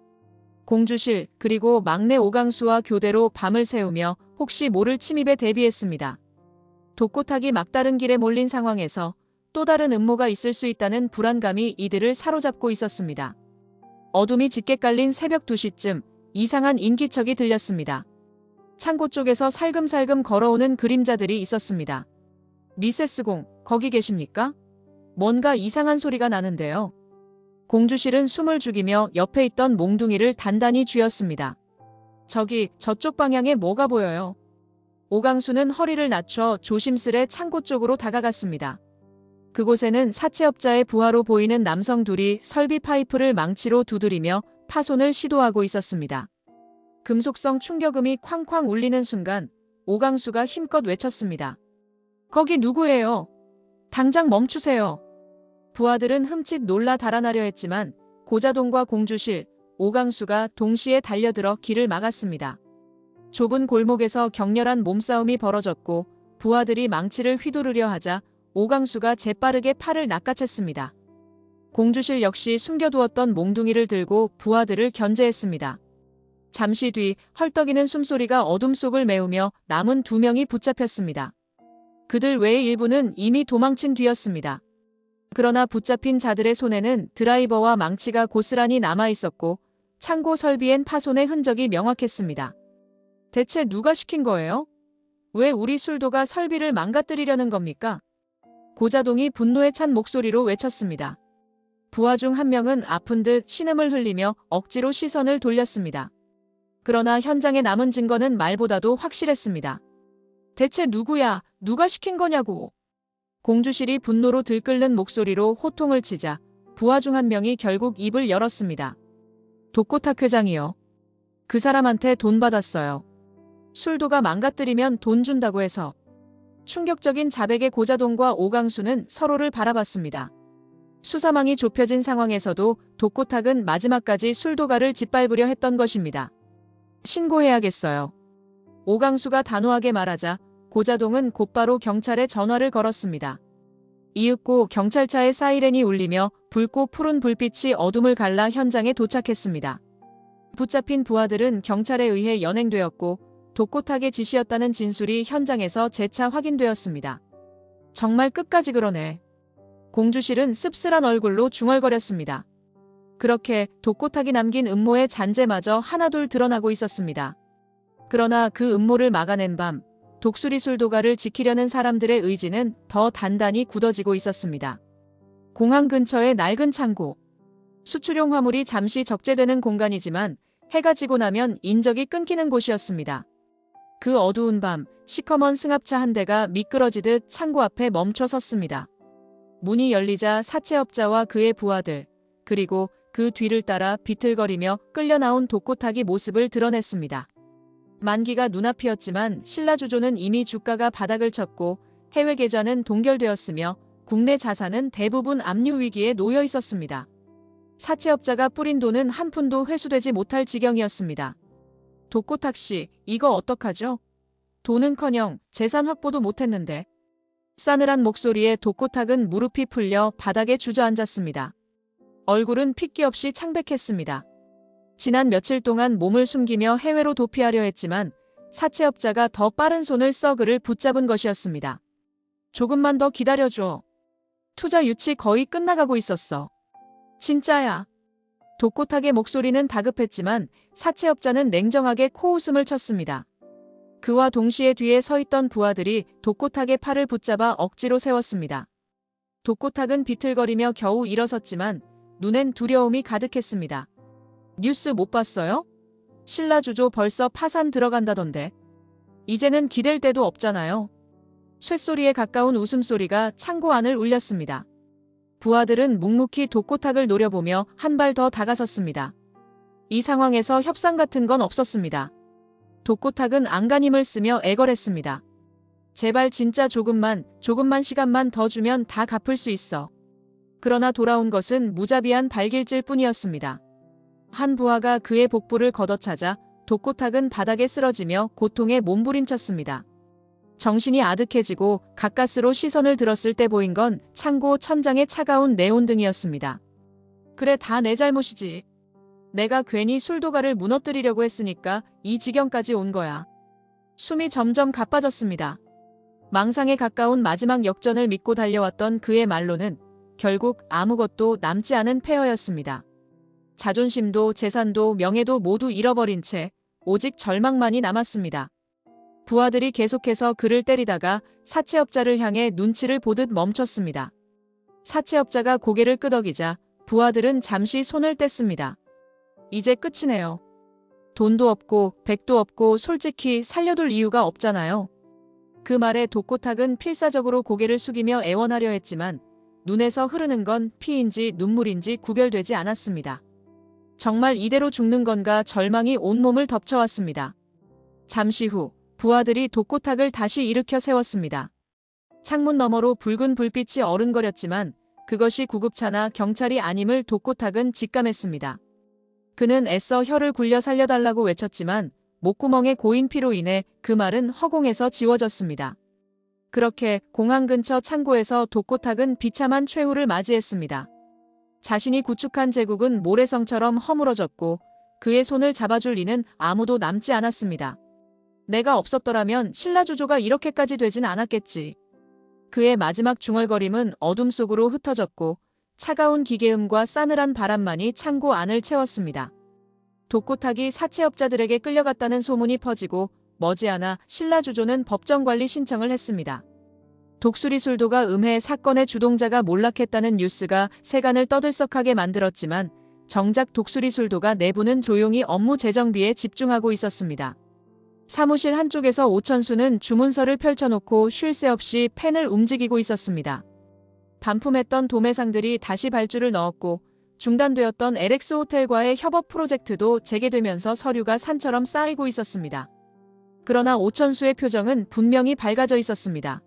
공주실 그리고 막내 오강수와 교대로 밤을 새우며 혹시 모를 침입에 대비했습니다. 독고탁이 막다른 길에 몰린 상황에서 또 다른 음모가 있을 수 있다는 불안감이 이들을 사로잡고 있었습니다. 어둠이 짙게 깔린 새벽 2시쯤 이상한 인기척이 들렸습니다. 창고 쪽에서 살금살금 걸어오는 그림자들이 있었습니다. 미세스 공, 거기 계십니까? 뭔가 이상한 소리가 나는데요. 공주실은 숨을 죽이며 옆에 있던 몽둥이를 단단히 쥐었습니다. 저기, 저쪽 방향에 뭐가 보여요? 오강수는 허리를 낮춰 조심스레 창고 쪽으로 다가갔습니다. 그곳에는 사채업자의 부하로 보이는 남성 둘이 설비 파이프를 망치로 두드리며 파손을 시도하고 있었습니다. 금속성 충격음이 쾅쾅 울리는 순간 오강수가 힘껏 외쳤습니다. 거기 누구예요? 당장 멈추세요. 부하들은 흠칫 놀라 달아나려 했지만 고자동과 공주실, 오강수가 동시에 달려들어 길을 막았습니다. 좁은 골목에서 격렬한 몸싸움이 벌어졌고 부하들이 망치를 휘두르려 하자 오강수가 재빠르게 팔을 낚아챘습니다. 공주실 역시 숨겨두었던 몽둥이를 들고 부하들을 견제했습니다. 잠시 뒤 헐떡이는 숨소리가 어둠 속을 메우며 남은 2명이 붙잡혔습니다. 그들 외의 일부는 이미 도망친 뒤였습니다. 그러나 붙잡힌 자들의 손에는 드라이버와 망치가 고스란히 남아있었고 창고 설비엔 파손의 흔적이 명확했습니다. 대체 누가 시킨 거예요? 왜 우리 술도가 설비를 망가뜨리려는 겁니까? 고자동이 분노에 찬 목소리로 외쳤습니다. 부하 중 한 명은 아픈 듯 신음을 흘리며 억지로 시선을 돌렸습니다. 그러나 현장에 남은 증거는 말보다도 확실했습니다. 대체 누구야? 누가 시킨 거냐고. 공주실이 분노로 들끓는 목소리로 호통을 치자 부하 중 한 명이 결국 입을 열었습니다. 독고탁 회장이요. 그 사람한테 돈 받았어요. 술도가 망가뜨리면 돈 준다고 해서. 충격적인 자백의 고자동과 오강수는 서로를 바라봤습니다. 수사망이 좁혀진 상황에서도 독고탁은 마지막까지 술도가를 짓밟으려 했던 것입니다. 신고해야겠어요. 오강수가 단호하게 말하자 고자동은 곧바로 경찰에 전화를 걸었습니다. 이윽고 경찰차의 사이렌이 울리며 붉고 푸른 불빛이 어둠을 갈라 현장에 도착했습니다. 붙잡힌 부하들은 경찰에 의해 연행되었고 독고탁의 지시였다는 진술이 현장에서 재차 확인되었습니다. 정말 끝까지 그러네. 공주실은 씁쓸한 얼굴로 중얼거렸습니다. 그렇게 독고탁이 남긴 음모의 잔재마저 하나둘 드러나고 있었습니다. 그러나 그 음모를 막아낸 밤, 독수리 술도가를 지키려는 사람들의 의지는 더 단단히 굳어지고 있었습니다. 공항 근처의 낡은 창고. 수출용 화물이 잠시 적재되는 공간이지만 해가 지고 나면 인적이 끊기는 곳이었습니다. 그 어두운 밤, 시커먼 승합차 한 대가 미끄러지듯 창고 앞에 멈춰 섰습니다. 문이 열리자 사채업자와 그의 부하들, 그리고 그 뒤를 따라 비틀거리며 끌려 나온 독고탁이 모습을 드러냈습니다. 만기가 눈앞이었지만 신라주조는 이미 주가가 바닥을 쳤고 해외 계좌는 동결되었으며 국내 자산은 대부분 압류 위기에 놓여 있었습니다. 사채업자가 뿌린 돈은 한 푼도 회수되지 못할 지경이었습니다. 독고탁 씨, 이거 어떡하죠? 돈은커녕 재산 확보도 못했는데. 싸늘한 목소리에 독고탁은 무릎이 풀려 바닥에 주저앉았습니다. 얼굴은 핏기 없이 창백했습니다. 지난 며칠 동안 몸을 숨기며 해외로 도피하려 했지만 사채업자가 더 빠른 손을 써 그를 붙잡은 것이었습니다. 조금만 더 기다려줘. 투자 유치 거의 끝나가고 있었어. 진짜야. 독고탁의 목소리는 다급했지만 사채업자는 냉정하게 코웃음을 쳤습니다. 그와 동시에 뒤에 서 있던 부하들이 독고탁의 팔을 붙잡아 억지로 세웠습니다. 독고탁은 비틀거리며 겨우 일어섰지만 눈엔 두려움이 가득했습니다. 뉴스 못 봤어요? 신라주조 벌써 파산 들어간다던데. 이제는 기댈 데도 없잖아요. 쇳소리에 가까운 웃음소리가 창고 안을 울렸습니다. 부하들은 묵묵히 독고탁을 노려보며 한 발 더 다가섰습니다. 이 상황에서 협상 같은 건 없었습니다. 독고탁은 안간힘을 쓰며 애걸했습니다. 제발 진짜 조금만 시간만 더 주면 다 갚을 수 있어. 그러나 돌아온 것은 무자비한 발길질 뿐이었습니다. 한 부하가 그의 복부를 걷어차자 독고탁은 바닥에 쓰러지며 고통에 몸부림쳤습니다. 정신이 아득해지고 가까스로 시선을 들었을 때 보인 건 창고 천장의 차가운 네온등이었습니다. 그래, 다 내 잘못이지. 내가 괜히 술도가를 무너뜨리려고 했으니까 이 지경까지 온 거야. 숨이 점점 가빠졌습니다. 망상에 가까운 마지막 역전을 믿고 달려왔던 그의 말로는 결국 아무것도 남지 않은 폐허였습니다. 자존심도 재산도 명예도 모두 잃어버린 채 오직 절망만이 남았습니다. 부하들이 계속해서 그를 때리다가 사채업자를 향해 눈치를 보듯 멈췄습니다. 사채업자가 고개를 끄덕이자 부하들은 잠시 손을 뗐습니다. 이제 끝이네요. 돈도 없고 백도 없고 솔직히 살려둘 이유가 없잖아요. 그 말에 독고탁은 필사적으로 고개를 숙이며 애원하려 했지만 눈에서 흐르는 건 피인지 눈물인지 구별되지 않았습니다. 정말 이대로 죽는 건가 절망이 온몸을 덮쳐왔습니다. 잠시 후 부하들이 독고탁을 다시 일으켜 세웠습니다. 창문 너머로 붉은 불빛이 어른거렸지만 그것이 구급차나 경찰이 아님을 독고탁은 직감했습니다. 그는 애써 혀를 굴려 살려달라고 외쳤지만 목구멍에 고인 피로 인해 그 말은 허공에서 지워졌습니다. 그렇게 공항 근처 창고에서 독고탁은 비참한 최후를 맞이했습니다. 자신이 구축한 제국은 모래성처럼 허물어졌고 그의 손을 잡아줄 이는 아무도 남지 않았습니다. 내가 없었더라면 신라주조가 이렇게까지 되진 않았겠지. 그의 마지막 중얼거림은 어둠 속으로 흩어졌고 차가운 기계음과 싸늘한 바람만이 창고 안을 채웠습니다. 독고탁이 사채업자들에게 끌려갔다는 소문이 퍼지고 머지않아 신라주조는 법정관리 신청을 했습니다. 독수리 술도가 음해 사건의 주동자가 몰락했다는 뉴스가 세간을 떠들썩하게 만들었지만 정작 독수리 술도가 내부는 조용히 업무 재정비에 집중하고 있었습니다. 사무실 한쪽에서 오천수는 주문서를 펼쳐놓고 쉴 새 없이 펜을 움직이고 있었습니다. 반품했던 도매상들이 다시 발주를 넣었고 중단되었던 LX 호텔과의 협업 프로젝트도 재개되면서 서류가 산처럼 쌓이고 있었습니다. 그러나 오천수의 표정은 분명히 밝아져 있었습니다.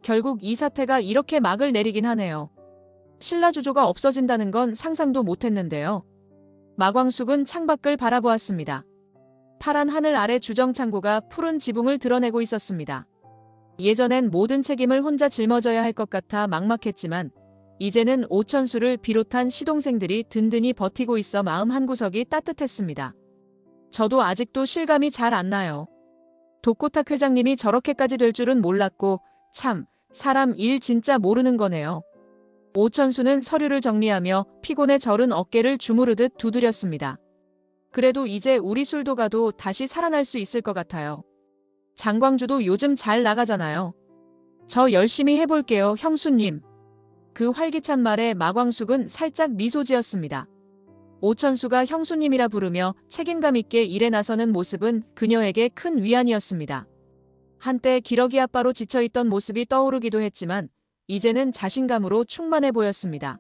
결국 이 사태가 이렇게 막을 내리긴 하네요. 신라주조가 없어진다는 건 상상도 못했는데요. 마광숙은 창밖을 바라보았습니다. 파란 하늘 아래 주정창고가 푸른 지붕을 드러내고 있었습니다. 예전엔 모든 책임을 혼자 짊어져야 할 것 같아 막막했지만 이제는 오천수를 비롯한 시동생들이 든든히 버티고 있어 마음 한구석이 따뜻했습니다. 저도 아직도 실감이 잘 안 나요. 독고탁 회장님이 저렇게까지 될 줄은 몰랐고 참 사람 일 진짜 모르는 거네요. 오천수는 서류를 정리하며 피곤에 절은 어깨를 주무르듯 두드렸습니다. 그래도 이제 우리 술도가도 다시 살아날 수 있을 것 같아요. 장광주도 요즘 잘 나가잖아요. 저 열심히 해볼게요, 형수님. 그 활기찬 말에 마광숙은 살짝 미소 지었습니다. 오천수가 형수님이라 부르며 책임감 있게 일에 나서는 모습은 그녀에게 큰 위안이었습니다. 한때 기러기 아빠로 지쳐있던 모습이 떠오르기도 했지만 이제는 자신감으로 충만해 보였습니다.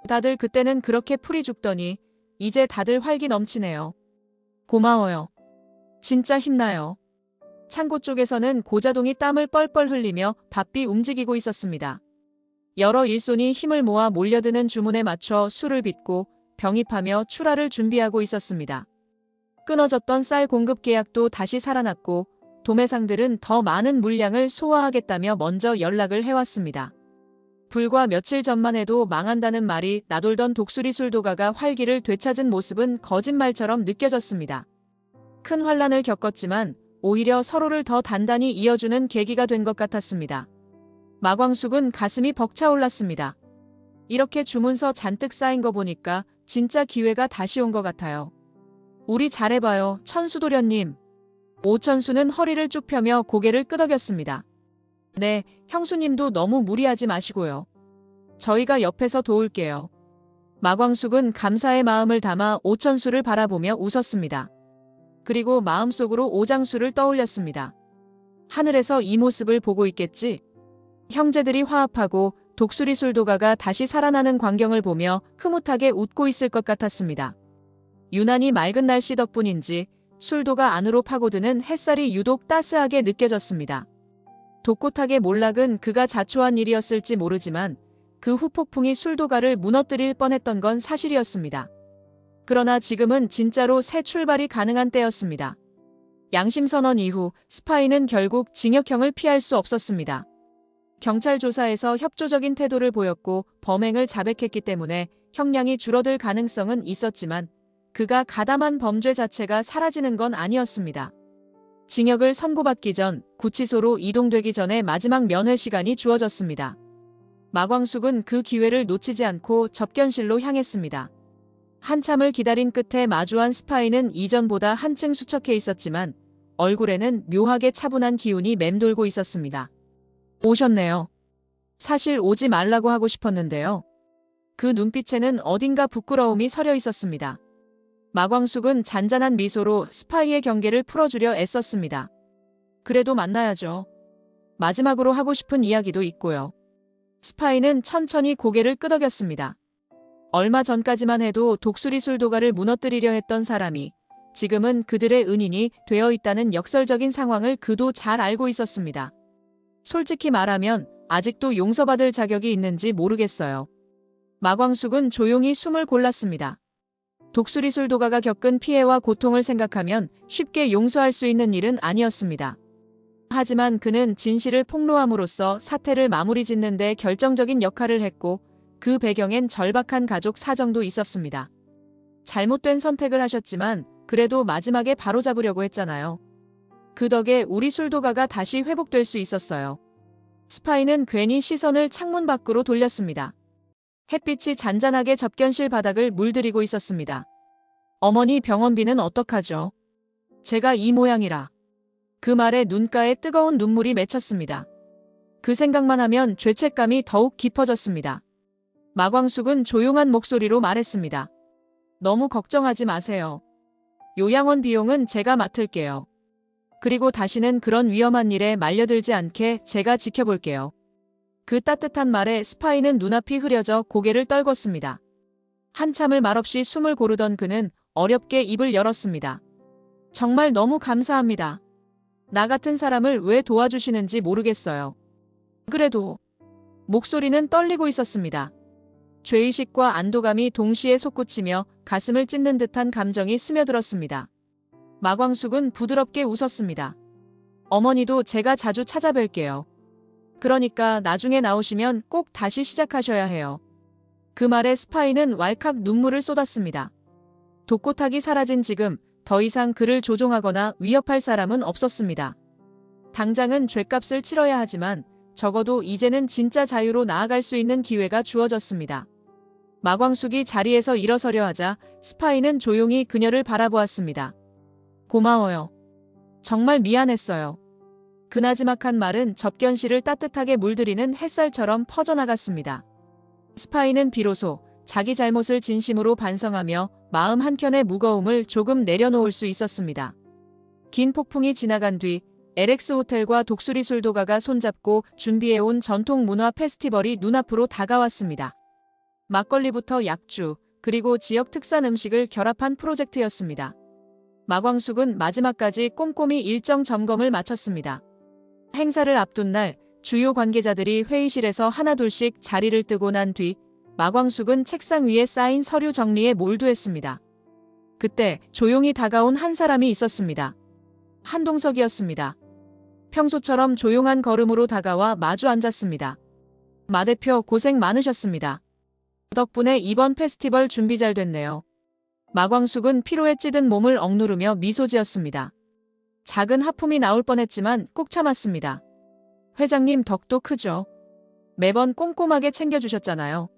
다들 그때는 그렇게 풀이 죽더니 이제 다들 활기 넘치네요. 고마워요. 진짜 힘나요. 창고 쪽에서는 고자동이 땀을 뻘뻘 흘리며 바삐 움직이고 있었습니다. 여러 일손이 힘을 모아 몰려드는 주문에 맞춰 술을 빚고 병입하며 출하를 준비하고 있었습니다. 끊어졌던 쌀 공급 계약도 다시 살아났고 도매상들은 더 많은 물량을 소화하겠다며 먼저 연락을 해왔습니다. 불과 며칠 전만 해도 망한다는 말이 나돌던 독수리 술도가가 활기를 되찾은 모습은 거짓말처럼 느껴졌습니다. 큰 환란을 겪었지만 오히려 서로를 더 단단히 이어주는 계기가 된 것 같았습니다. 마광숙은 가슴이 벅차올랐습니다. 이렇게 주문서 잔뜩 쌓인 거 보니까 진짜 기회가 다시 온 것 같아요. 우리 잘해봐요, 천수도련님. 오천수는 허리를 쭉 펴며 고개를 끄덕였습니다. 네, 형수님도 너무 무리하지 마시고요. 저희가 옆에서 도울게요. 마광숙은 감사의 마음을 담아 오천수를 바라보며 웃었습니다. 그리고 마음속으로 오장수를 떠올렸습니다. 하늘에서 이 모습을 보고 있겠지? 형제들이 화합하고 독수리 술도가가 다시 살아나는 광경을 보며 흐뭇하게 웃고 있을 것 같았습니다. 유난히 맑은 날씨 덕분인지 술도가 안으로 파고드는 햇살이 유독 따스하게 느껴졌습니다. 독고탁의 몰락은 그가 자초한 일이었을지 모르지만 그 후폭풍이 술도가를 무너뜨릴 뻔했던 건 사실이었습니다. 그러나 지금은 진짜로 새 출발이 가능한 때였습니다. 양심선언 이후 스파이는 결국 징역형을 피할 수 없었습니다. 경찰 조사에서 협조적인 태도를 보였고 범행을 자백했기 때문에 형량이 줄어들 가능성은 있었지만 그가 가담한 범죄 자체가 사라지는 건 아니었습니다. 징역을 선고받기 전 구치소로 이동되기 전에 마지막 면회 시간이 주어졌습니다. 마광숙은 그 기회를 놓치지 않고 접견실로 향했습니다. 한참을 기다린 끝에 마주한 스파이는 이전보다 한층 수척해 있었지만 얼굴에는 묘하게 차분한 기운이 맴돌고 있었습니다. 오셨네요. 사실 오지 말라고 하고 싶었는데요. 그 눈빛에는 어딘가 부끄러움이 서려 있었습니다. 마광숙은 잔잔한 미소로 스파이의 경계를 풀어주려 애썼습니다. 그래도 만나야죠. 마지막으로 하고 싶은 이야기도 있고요. 스파이는 천천히 고개를 끄덕였습니다. 얼마 전까지만 해도 독수리 술도가를 무너뜨리려 했던 사람이 지금은 그들의 은인이 되어 있다는 역설적인 상황을 그도 잘 알고 있었습니다. 솔직히 말하면 아직도 용서받을 자격이 있는지 모르겠어요. 마광숙은 조용히 숨을 골랐습니다. 독수리 술도가가 겪은 피해와 고통을 생각하면 쉽게 용서할 수 있는 일은 아니었습니다. 하지만 그는 진실을 폭로함으로써 사태를 마무리 짓는 데 결정적인 역할을 했고 그 배경엔 절박한 가족 사정도 있었습니다. 잘못된 선택을 하셨지만 그래도 마지막에 바로잡으려고 했잖아요. 그 덕에 우리 술도가가 다시 회복될 수 있었어요. 스파이는 괜히 시선을 창문 밖으로 돌렸습니다. 햇빛이 잔잔하게 접견실 바닥을 물들이고 있었습니다. 어머니 병원비는 어떡하죠? 제가 이 모양이라. 그 말에 눈가에 뜨거운 눈물이 맺혔습니다. 그 생각만 하면 죄책감이 더욱 깊어졌습니다. 마광숙은 조용한 목소리로 말했습니다. 너무 걱정하지 마세요. 요양원 비용은 제가 맡을게요. 그리고 다시는 그런 위험한 일에 말려들지 않게 제가 지켜볼게요. 그 따뜻한 말에 스파이는 눈앞이 흐려져 고개를 떨궜습니다. 한참을 말없이 숨을 고르던 그는 어렵게 입을 열었습니다. 정말 너무 감사합니다. 나 같은 사람을 왜 도와주시는지 모르겠어요. 그래도 목소리는 떨리고 있었습니다. 죄의식과 안도감이 동시에 솟구치며 가슴을 찢는 듯한 감정이 스며들었습니다. 마광숙은 부드럽게 웃었습니다. 어머니도 제가 자주 찾아뵐게요. 그러니까 나중에 나오시면 꼭 다시 시작하셔야 해요. 그 말에 스파이는 왈칵 눈물을 쏟았습니다. 독고탁이 사라진 지금 더 이상 그를 조종하거나 위협할 사람은 없었습니다. 당장은 죗값을 치러야 하지만 적어도 이제는 진짜 자유로 나아갈 수 있는 기회가 주어졌습니다. 마광숙이 자리에서 일어서려 하자 스파이는 조용히 그녀를 바라보았습니다. 고마워요. 정말 미안했어요. 그 나지막한 말은 접견실을 따뜻하게 물들이는 햇살처럼 퍼져나갔습니다. 스파이는 비로소 자기 잘못을 진심으로 반성하며 마음 한켠의 무거움을 조금 내려놓을 수 있었습니다. 긴 폭풍이 지나간 뒤 LX 호텔과 독수리 술도가가 손잡고 준비해온 전통 문화 페스티벌이 눈앞으로 다가왔습니다. 막걸리부터 약주, 그리고 지역 특산 음식을 결합한 프로젝트였습니다. 마광숙은 마지막까지 꼼꼼히 일정 점검을 마쳤습니다. 행사를 앞둔 날 주요 관계자들이 회의실에서 하나둘씩 자리를 뜨고 난 뒤 마광숙은 책상 위에 쌓인 서류 정리에 몰두했습니다. 그때 조용히 다가온 한 사람이 있었습니다. 한동석이었습니다. 평소처럼 조용한 걸음으로 다가와 마주 앉았습니다. 마 대표 고생 많으셨습니다. 덕분에 이번 페스티벌 준비 잘 됐네요. 마광숙은 피로에 찌든 몸을 억누르며 미소 지었습니다. 작은 하품이 나올 뻔했지만 꾹 참았습니다. 회장님 덕도 크죠. 매번 꼼꼼하게 챙겨주셨잖아요.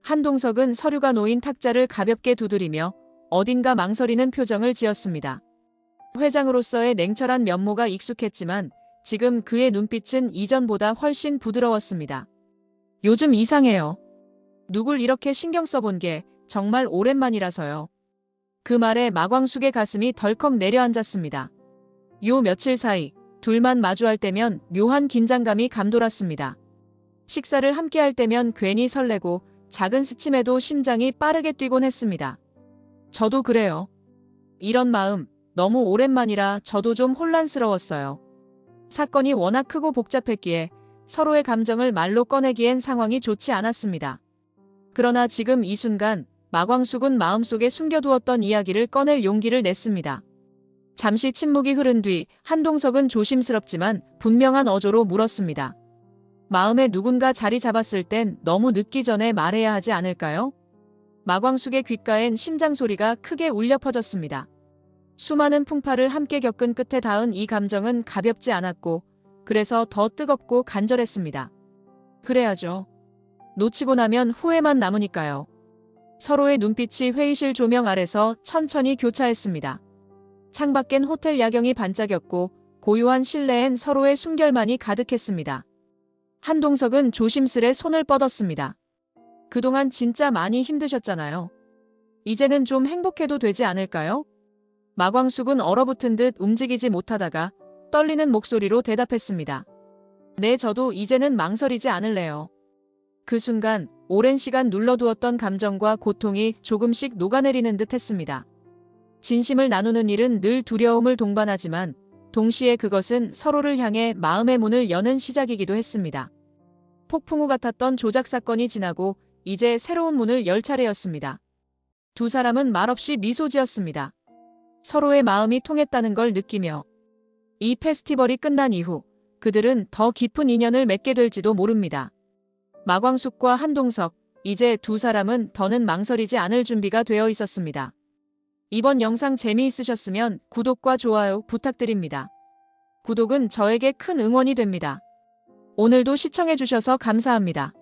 한동석은 서류가 놓인 탁자를 가볍게 두드리며 어딘가 망설이는 표정을 지었습니다. 회장으로서의 냉철한 면모가 익숙했지만 지금 그의 눈빛은 이전보다 훨씬 부드러웠습니다. 요즘 이상해요. 누굴 이렇게 신경 써본 게 정말 오랜만이라서요. 그 말에 마광숙의 가슴이 덜컥 내려앉았습니다. 요 며칠 사이 둘만 마주할 때면 묘한 긴장감이 감돌았습니다. 식사를 함께 할 때면 괜히 설레고 작은 스침에도 심장이 빠르게 뛰곤 했습니다. 저도 그래요. 이런 마음 너무 오랜만이라 저도 좀 혼란스러웠어요. 사건이 워낙 크고 복잡했기에 서로의 감정을 말로 꺼내기엔 상황이 좋지 않았습니다. 그러나 지금 이 순간 마광숙은 마음속에 숨겨두었던 이야기를 꺼낼 용기를 냈습니다. 잠시 침묵이 흐른 뒤 한동석은 조심스럽지만 분명한 어조로 물었습니다. 마음에 누군가 자리 잡았을 땐 너무 늦기 전에 말해야 하지 않을까요? 마광숙의 귓가엔 심장 소리가 크게 울려 퍼졌습니다. 수많은 풍파를 함께 겪은 끝에 닿은 이 감정은 가볍지 않았고 그래서 더 뜨겁고 간절했습니다. 그래야죠. 놓치고 나면 후회만 남으니까요. 서로의 눈빛이 회의실 조명 아래서 천천히 교차했습니다. 창밖엔 호텔 야경이 반짝였고 고요한 실내엔 서로의 숨결만이 가득했습니다. 한동석은 조심스레 손을 뻗었습니다. 그동안 진짜 많이 힘드셨잖아요. 이제는 좀 행복해도 되지 않을까요? 마광숙은 얼어붙은 듯 움직이지 못하다가 떨리는 목소리로 대답했습니다. 네, 저도 이제는 망설이지 않을래요. 그 순간 오랜 시간 눌러두었던 감정과 고통이 조금씩 녹아내리는 듯 했습니다. 진심을 나누는 일은 늘 두려움을 동반하지만 동시에 그것은 서로를 향해 마음의 문을 여는 시작이기도 했습니다. 폭풍우 같았던 조작 사건이 지나고 이제 새로운 문을 열 차례였습니다. 두 사람은 말없이 미소 지었습니다. 서로의 마음이 통했다는 걸 느끼며 이 페스티벌이 끝난 이후 그들은 더 깊은 인연을 맺게 될지도 모릅니다. 마광숙과 한동석, 이제 두 사람은 더는 망설이지 않을 준비가 되어 있었습니다. 이번 영상 재미있으셨으면 구독과 좋아요 부탁드립니다. 구독은 저에게 큰 응원이 됩니다. 오늘도 시청해주셔서 감사합니다.